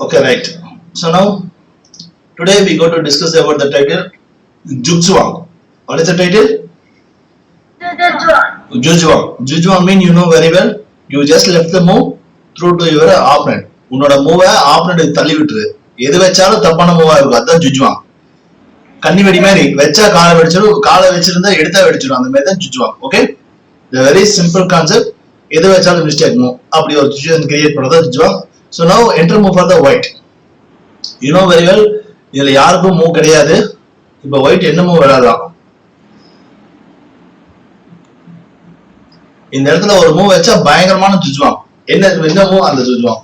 Okay, right. So now, today we go to discuss about the title Jujwang. What is the title? Jujwang. Jujwang mean you know very well. You just left the move through to your opponent. உன்னோட மூவை opponent தள்ளி விட்டுரு. எது வச்சாலும் தப்பான மூவா இருக்கும். அதான் ஜுஜ்வாங். கண்ணி வெடி மாதிரி வச்சா காலை வெடிச்சிடும், காலை வச்சிருந்தா எடுத்தா வெடிச்சிடும். அந்த மாதிரி தான் ஜுஜ்வாங். Okay, the very simple concept. எது வச்சாலும் மிஸ்டேக் மூவ் அப்படி ஒரு சுச்சுவேஷன் கிரியேட் பண்றதா ஜுஜ்வாங். So now enter move for the white. You know very well, இதுல யாருக்கும் மூவ் கிடையாது. இப்ப ஒயிட் என்ன மூவ் விளையாடலாம். இந்த இடத்துல ஒரு மூவ் வச்சா பயங்கரமான ஜுஜ்வாங். என்ன மூவ்? அந்த ஜுஜ்வாங்.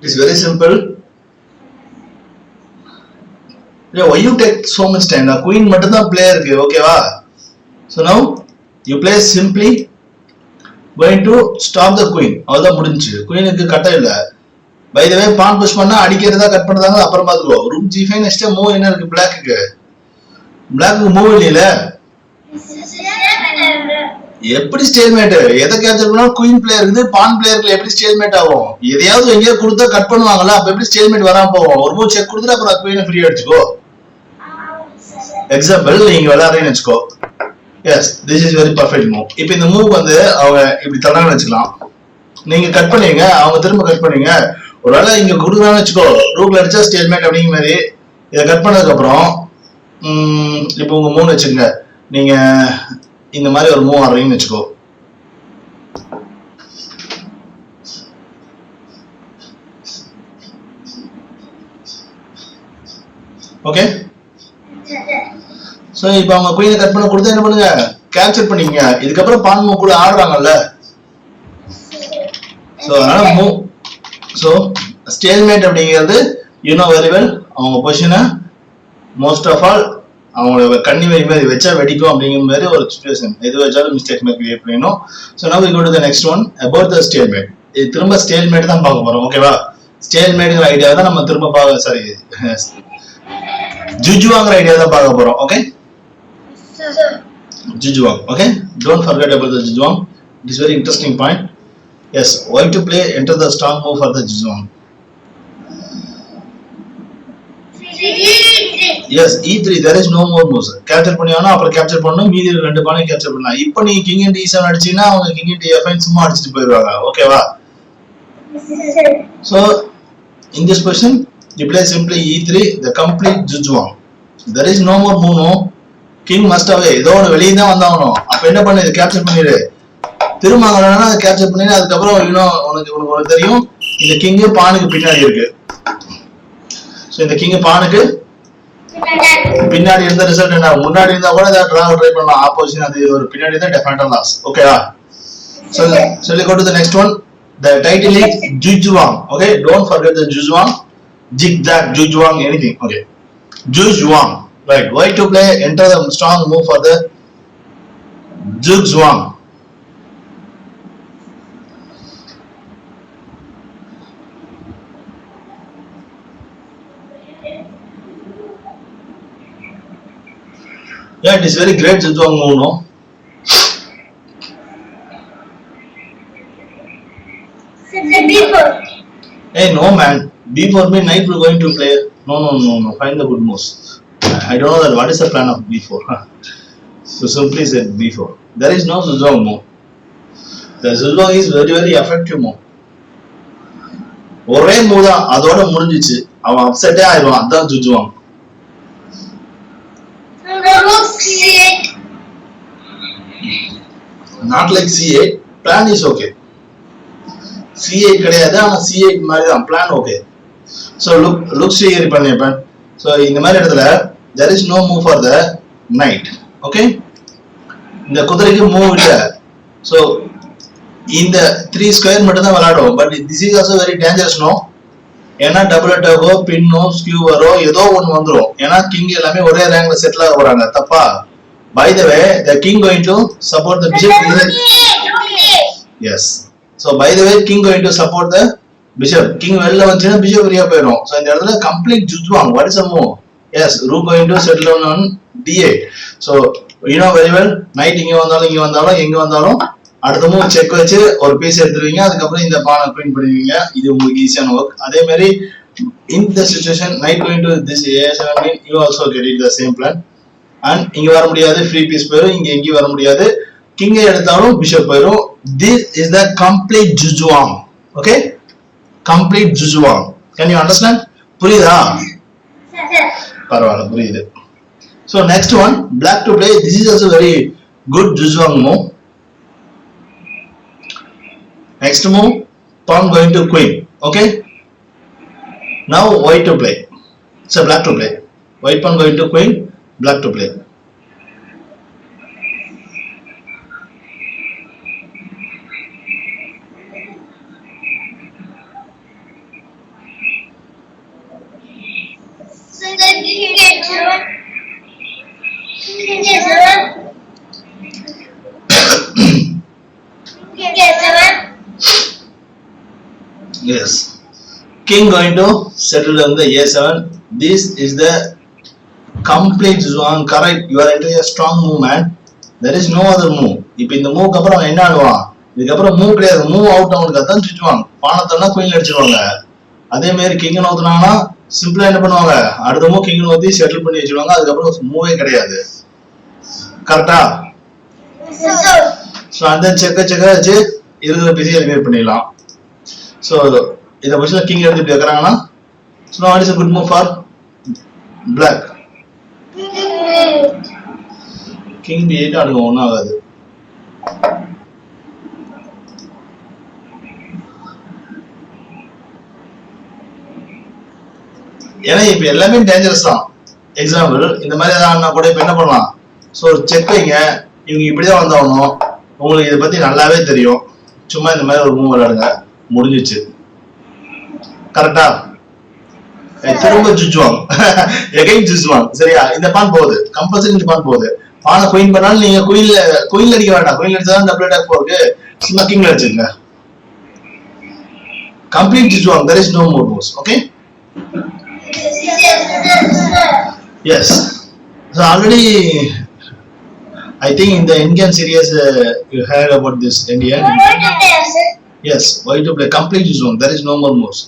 It is very simple. Yeah, why you take so much time? The queen மட்டும் தான் player இருக்கு, ஓகேவா? So now you play simply going to stop the queen. அவ்வளவுதான் முடிஞ்சு. குயினுக்கு கட்ட இல்ல. By the way, pawn push பண்ணா அடிக்கிறதா கட் பண்றதாங்க அப்புறம் பாத்துக்கோ. rook g5 நெக்ஸ்ட் மூவ் என்ன இருக்கு பிளாக்குக்கு? பிளாக்குக்கு மூவ் இல்லைல. எப்படி ஸ்டேல்மேட்? எதை கேப்சர் பண்ணா குயின் பிளேயர் இருக்குது, பான் பிளேயருக்கு எப்படி ஸ்டேல்மேட் ஆகும்? எதையாவது எங்கேயோ கொடுத்தா கட் பண்ணுவாங்கல்ல, அப்ப எப்படி ஸ்டேல்மேட் வராம போவோம்? ஒரு மூவ் செக் கொடுத்துட்டு அப்புறம் குயினை ஃப்ரீ அடிச்சுக்கோ. எக்ஸாம்பிள் நீங்க விளையாடுறீங்கன்னு வச்சுக்கோ. Yes, this is very perfect move. இப்போ இந்த மூவ் வந்து அவங்க இப்படி தராங்கன்னு வச்சுக்கலாம். நீங்க கட் பண்ணீங்க, அவங்க திரும்ப கட் பண்ணீங்க. ஒருவேளை இங்க கொடுக்குறான்னு வச்சுக்கோ, ரூக்ல அடிச்சா ஸ்டேல்மேட் அப்படிங்கிற மாதிரி. இதை கட் பண்ணதுக்கு அப்புறம் இப்போ உங்க மூணு வச்சுங்க, நீங்க இந்த மாதிரி ஒரு மூவ் ஆடுறீங்கன்னு வச்சுக்கோ. ஓகே, சோ இப்போ அவங்க குயினை கட் பண்ண கொடுத்தா என்ன பண்ணுங்க, கேப்சர் பண்ணீங்க. இதுக்கப்புறம் பான் மூவ் கூட ஆடுறாங்கல்ல, சோ அதனால மூவ். சோ ஸ்டேல்மேட் அப்படிங்கிறது யூ நோ வெரி வெல். அவங்க பொசிஷனை மோஸ்ட் ஆஃப் ஆல் அவங்களோட கண்ணி வெடி மாதிரி வச்சா வெடிக்கும் அப்படிங்கிற மாதிரி ஒரு சிச்சுவேஷன். எது வச்சாலும் மிஸ்டேக் மாதிரி கிரியேட் பண்ணணும். So now we go to the next one about the stalemate. இது திரும்ப ஸ்டேல்மேட் தான் பார்க்க போறோம், ஓகேவா? ஸ்டேல்மேட்ங்கிற ஐடியா தான் நம்ம திரும்ப பார்க்க, சாரி ஜுஜ்வாங்கிற ஐடியா தான் பார்க்க போறோம். Okay, ஜுஜ்வாங். Okay, don't forget about the ஜுஜ்வாங். It is very interesting point. S, why to play enter the strong move for the ஜுஜ்வாங். Yes, e3 there is no more moves. Capture பண்ணியானா அப்புறம் capture பண்ணனும், மீதி ரெண்டு பானை capture பண்ணலாம். இப்போ நீ king and e7 அடிச்சீனா அவங்க king and f9 சும்மா அடிச்சிட்டு போயிடுவாங்க, ஓகேவா? So in this position you play simply e3, the complete jujwang. There is no more move, no. King must away. ஏதோ ஒரு வெளிய தான் வந்தாகணும். அப்ப என்ன பண்ணு, இத கேப்சர் பண்ணிடு. திரும்ப வரணும்னா அத கேப்சர் பண்ணிடு. அதுக்கு அப்புறம் உனக்கு தெரியும் இந்த கிங் பானுக்கு பின்னாடி இருக்கு. சோ இந்த கிங் பானுக்கு பின்னாடி இருந்த ரிசல்ட் என்ன, முன்னாடி இருந்தா கூட டிரா ட்ரை பண்ணலாம். ஆப்போசிஷன் அது ஒரு பின்னாடி இருந்தா டெஃபினட்டா லாஸ், ஓகேவா? So let's go to the next one. The title is Jujwang. Okay, don't forget the Jujwang, zigzag, Jujwang, anything. Okay, Jujwang. Right, why to play enter the strong move for the Jujwang. Yeah, it is very great Jujwang move, no? B4. Hey, no man. B4 mean knight we're going to play. No. Find the good moves. I don't know that. What is the plan of B4? So simply said B4. There is no Jujwang move. The Jujwang is very very effective move. ஒரே move தான், அதோட முடிஞ்சிச்சு. அவன் அப்செட்டே ஆயிடுவான். அதான் Jujwang. Not like C8. Plan is okay. C8 கிடையாது, ஆனா C8 மாதிரி தான் plan. okay. So look here பண்ணிப்பேன். So இந்த மாதிரி இடத்துல there is no move for the knight. okay, இந்த குதிரைக்கு மூவ் இல்ல. So இந்த 3 ஸ்கொயர் மட்டும் தான் விளையாடும். But this is also very dangerous, no? ஏன்னா டபுள் அட்டாக்கோ பின்னோ ஸ்கியூவரோ ஏதோ ஒன்னு வந்துரும். ஏன்னா கிங் எல்லாமே ஒரே ரேங்க்ல செட்டில் ஆக போறாங்க, தப்பா? By the way, the king going to support the bishop. Yes. So by the way, king going to support the bishop. King வெளில வந்துச்சுன்னா bishop ஃப்ரீயா போயிடும். So இந்த இடத்துல complete ஜுஜ்வாங். What is the move? Yes, rook going to settle down on d8. So you know very well, knight இங்க வந்தாலும் எங்க வந்தாலும் அடுத்த மூவ் செக் வச்சு ஒரு பீஸ் எடுத்துருவீங்க. அதுக்கப்புறம் இந்த பானை குயின் பண்ணுவீங்க. இது உங்களுக்கு ஈஸியான ஒர்க். அதே மாதிரி in the situation knight going to this a7 mean you also get it the same plan. And இங்க வர முடியாது, ஃப்ரீ பீஸ் போயிடும். இங்க எங்கேயும் வர முடியாது. கிங் எடுத்தாலும் பிஷப் போயிடும். This is the complete ஜுஜ்வாங். Okay, complete ஜுஜ்வாங். Can you understand? புரியுதா? பரவாயில்ல, புரியுது. So next one, black to play. This is also very good ஜுஜ்வாங் move. Next move, pawn going to queen. Okay, now white to play. So black to play. White pawn going to queen, black to play. Yes, king going to settle on the a7. This is the complete zone. Correct, you are entering a strong move, man. There is no other move. இப்போ இந்த மூவ்க்கு அப்புறம் அவன் என்ன ஆடுவான்? இதுக்கப்புறம் move கிடையாது, move out அவனுக்கு அதான் திட்டுவாங்க. பானத்தனா குயின் அடிச்சிருவாங்க. அதே மாதிரி கிங் நோத்துனாங்கன்னா சிம்பிளா என்ன பண்ணுவாங்க, அடுத்த மூவ் கிங் நோத்தி செட்டில் பண்ணி வச்சிருவாங்க. அதுக்கப்புறம் மூவே கிடையாது. கரெக்டா? ஸோ அந்த செக்க வச்சு இருக்கிற பிஸியை எலிமினேட் பண்ணிடலாம். ஸோ இந்த பொசிஷன்ல கிங் எடுத்து இப்படி வைக்கிறாங்கன்னா, so what is a good move for black? King b8 அடுங்க ஒன்றும் ஆகாது. ஏன்னா இப்ப எல்லாமே டேஞ்சரஸ் தான். எக்ஸாம்பிள் இந்த மாதிரி ஏதாவது கூட இப்ப என்ன பண்ணலாம், ஸோ செக் வைங்க, இவங்க இப்படிதான் வந்தாகணும். உங்களுக்கு இதை பத்தி நல்லாவே தெரியும். சும்மா இந்த மாதிரி ஒரு மூவ் விளையாடுங்க, முடிஞ்சிச்சு. கரெக்டா? திரும்ப ஜுஜ்வாங் எகைன் ஜுஜ்வாங். சரியா? இந்த பான் போகுது, கம்பல்சரி இந்த பான் போகுது. பானை குயின் பண்ணாலும் நீங்க குயின்ல அடிக்க வேண்டாம். குயின்ல அடிச்சாதான் டபுள் அட்டாக் போகுது. சும்மா கிங்ல அடிச்சுங்க. கம்ப்ளீட் ஜுஜ்வாங். there is no more moves. Okay, yes. So already I think in the Indian series you heard about this Indian. Yes, why to play complete zone. There is no more moves.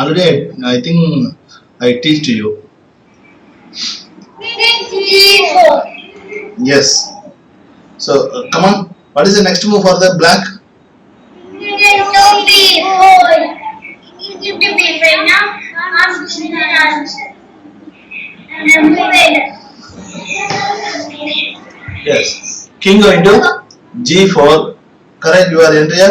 Already I think I teach to you. Yes. So come on. What is the next move for the black? Yes. King going to g4. Correct. You are entry.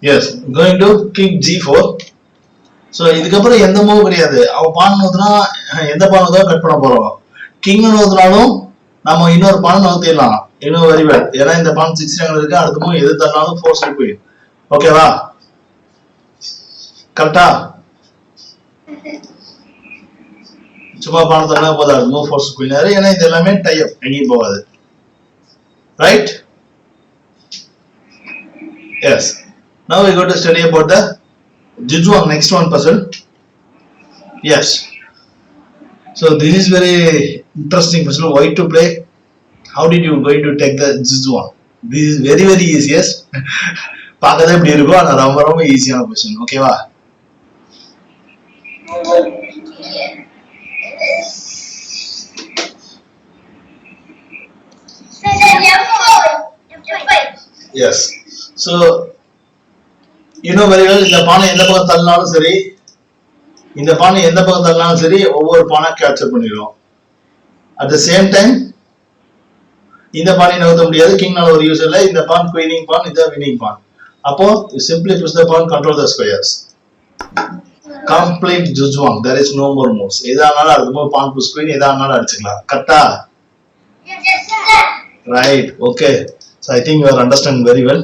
Yes, going to king g4. So இதுக்கப்புறம் எந்த move கிடையாது. அவன் பான் நோத்துனா எந்த பான் நோத்தா cut பண்ண போறோம். King நோத்துனாலும் நம்ம இன்னொரு பான் நோத்திடலாம். இன்னும் வெரி வெல். ஏன்னா இந்த பான் 6 ரேங்க்ல இருக்கு. அடுத்த மூவ் எது தரனாலும் ஃபோர்ஸ் போய். ஓகேவா? கரெக்டா? சும்மா பான் தரனா போதாது. மூவ் ஃபோர்ஸ் குயினாரு. ஏன்னா இது எல்லாமே டை அப், எங்கேயும் போகாது. Right? Yes. Now we go to study about the Jujwang, next one puzzle. Yes. So this is very interesting puzzle. Why to play? How did you going to take the Jujwang? This is very very easy. Yes. பார்க்கதே இப்படி இருக்கும், ஆனா ரொம்ப ரொம்ப ஈஸியான question. ஓகேவா? Yes. So you know very well, இந்த பானை எந்த பக்கம் தள்ளினாலும் சரி, இந்த பானை எந்த பக்கம் தள்ளினாலும் சரி, ஒவ்வொரு பானை கேப்சர் பண்ணிடும். அட் த சேம் டைம் இந்த பானை நகர்த்த முடியாது. கிங்னால ஒரு யூஸ் இல்லை. இந்த பான் குயினிங் பான், இந்த வினிங் பான். அப்போ simply push the pawn, control the squares. Complete ஜுஜ்வாங். there is no more moves. எதானாலும் அடுத்த மூவ் பான் புஷ் குயின், எதானாலும் அடிச்சுக்கலாம். கரெக்டா? Right. Okay. So I think you are understanding very well.